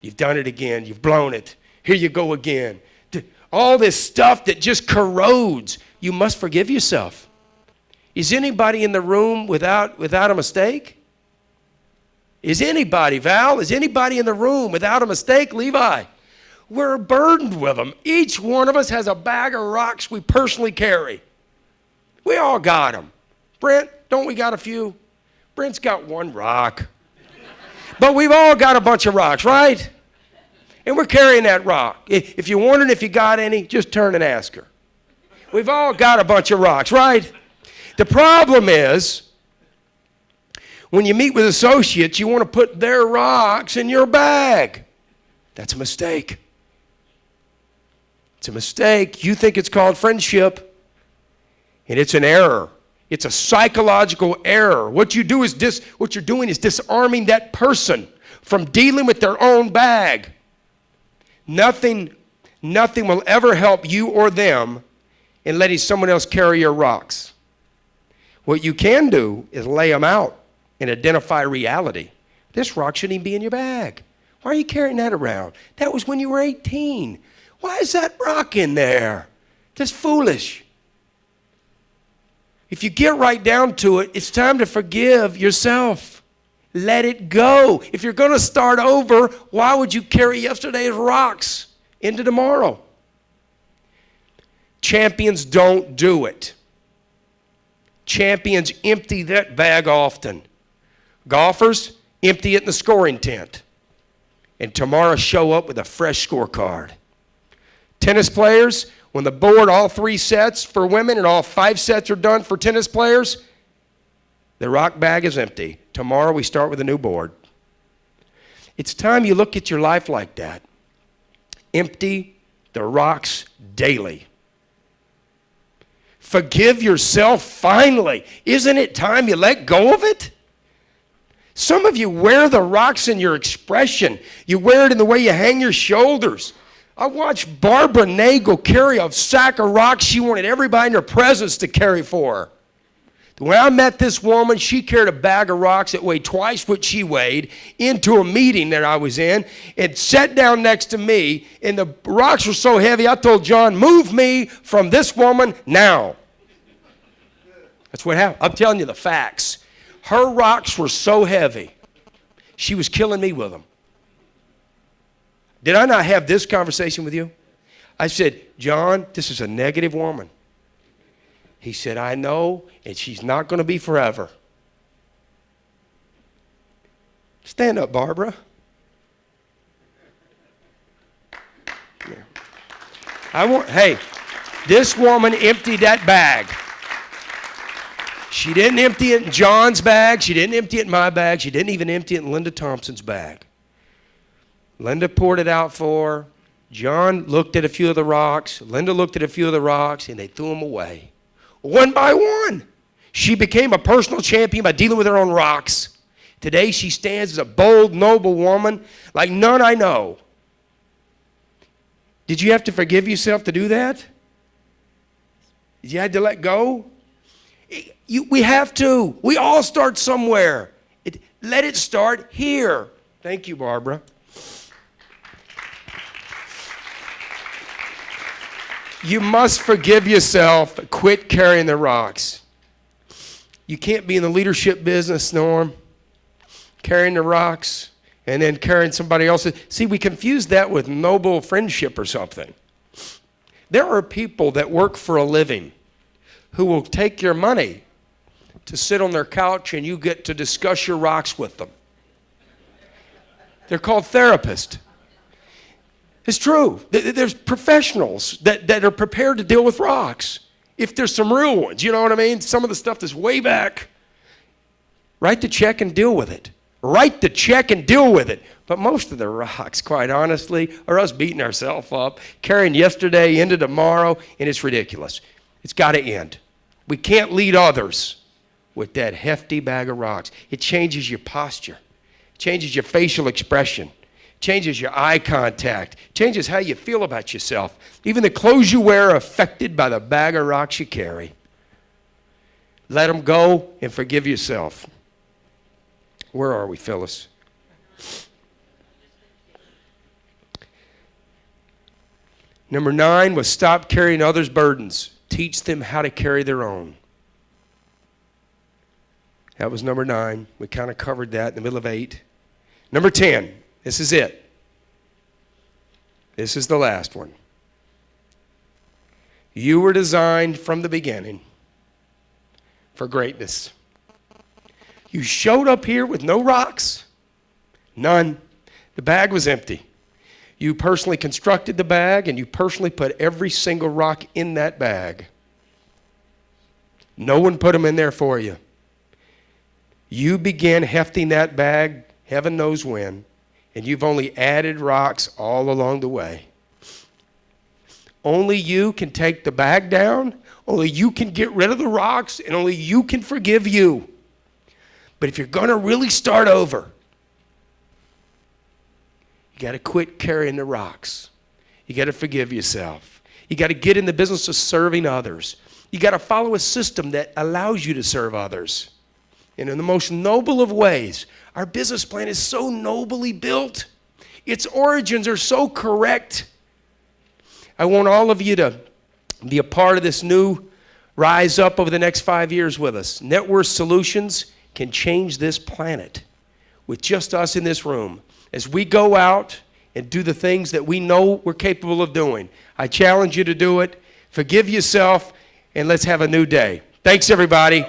You've done it again. You've blown it. Here you go again. All this stuff that just corrodes. You must forgive yourself. Is anybody in the room without a mistake? Is anybody, Val? Is anybody in the room without a mistake, Levi? We're burdened with them. Each one of us has a bag of rocks we personally carry. We all got them. Brent, don't we got a few? Brent's got one rock. But we've all got a bunch of rocks, right? And we're carrying that rock. If you're wondering if you got any, just turn and ask her. We've all got a bunch of rocks, right? The problem is, when you meet with associates, you want to put their rocks in your bag. That's a mistake. It's a mistake. You think it's called friendship, and it's an error. It's a psychological error. What you're doing is disarming that person from dealing with their own bag. Nothing will ever help you or them in letting someone else carry your rocks. What you can do is lay them out and identify reality. This rock shouldn't even be in your bag. Why are you carrying that around? That was when you were 18. Why is that rock in there? That's foolish. If you get right down to it, it's time to forgive yourself. Let it go. If you're going to start over, why would you carry yesterday's rocks into tomorrow? Champions don't do it. Champions empty that bag often. Golfers empty it in the scoring tent. And tomorrow show up with a fresh scorecard. Tennis players, when the board, all 3 sets for women and all 5 sets are done for tennis players, the rock bag is empty. Tomorrow we start with a new board. It's time you look at your life like that. Empty the rocks daily. Forgive yourself finally. Isn't it time you let go of it? Some of you wear the rocks in your expression. You wear it in the way you hang your shoulders. I watched Barbara Nagel carry a sack of rocks she wanted everybody in her presence to carry for her. When I met this woman, she carried a bag of rocks that weighed twice what she weighed into a meeting that I was in and sat down next to me, and the rocks were so heavy, I told John, move me from this woman now. That's what happened. I'm telling you the facts. Her rocks were so heavy, she was killing me with them. Did I not have this conversation with you? I said, John, this is a negative woman. He said, I know, and she's not going to be forever. Stand up, Barbara. Hey, this woman emptied that bag. She didn't empty it in John's bag. She didn't empty it in my bag. She didn't even empty it in Linda Thompson's bag. Linda poured it out for her. John looked at a few of the rocks. Linda looked at a few of the rocks, and they threw them away. One by one. She became a personal champion by dealing with her own rocks. Today, she stands as a bold, noble woman like none I know. Did you have to forgive yourself to do that? Did you have to let go? We have to. We all start somewhere. Let it start here. Thank you, Barbara. You must forgive yourself. Quit carrying the rocks. You can't be in the leadership business, Norm, carrying the rocks and then carrying somebody else's. See, we confuse that with noble friendship or something. There are people that work for a living who will take your money to sit on their couch and you get to discuss your rocks with them. They're called therapists. It's true. There's professionals that are prepared to deal with rocks. If there's some real ones, you know what I mean? Some of the stuff that's way back. Write the check and deal with it. Write the check and deal with it. But most of the rocks, quite honestly, are us beating ourselves up, carrying yesterday into tomorrow, and it's ridiculous. It's got to end. We can't lead others with that hefty bag of rocks. It changes your posture. It changes your facial expression. Changes your eye contact, changes how you feel about yourself. Even the clothes you wear are affected by the bag of rocks you carry. Let them go and forgive yourself. Where are we, Phyllis? Number 9 was stop carrying others' burdens. Teach them how to carry their own. That was number 9. We kind of covered that in the middle of 8. Number 10, this is it. This is the last one. You were designed from the beginning for greatness. You showed up here with no rocks. None. The bag was empty. You personally constructed the bag, and you personally put every single rock in that bag. No one put them in there for you. You began hefting that bag, heaven knows when, and you've only added rocks all along the way. Only you can take the bag down, only you can get rid of the rocks, and only you can forgive you. But if you're going to really start over, you got to quit carrying the rocks. You got to forgive yourself. You got to get in the business of serving others. You got to follow a system that allows you to serve others. And in the most noble of ways, our business plan is so nobly built. Its origins are so correct. I want all of you to be a part of this new rise up over the next 5 years with us. Net Worth Solutions can change this planet with just us in this room as we go out and do the things that we know we're capable of doing. I challenge you to do it. Forgive yourself, and let's have a new day. Thanks, everybody.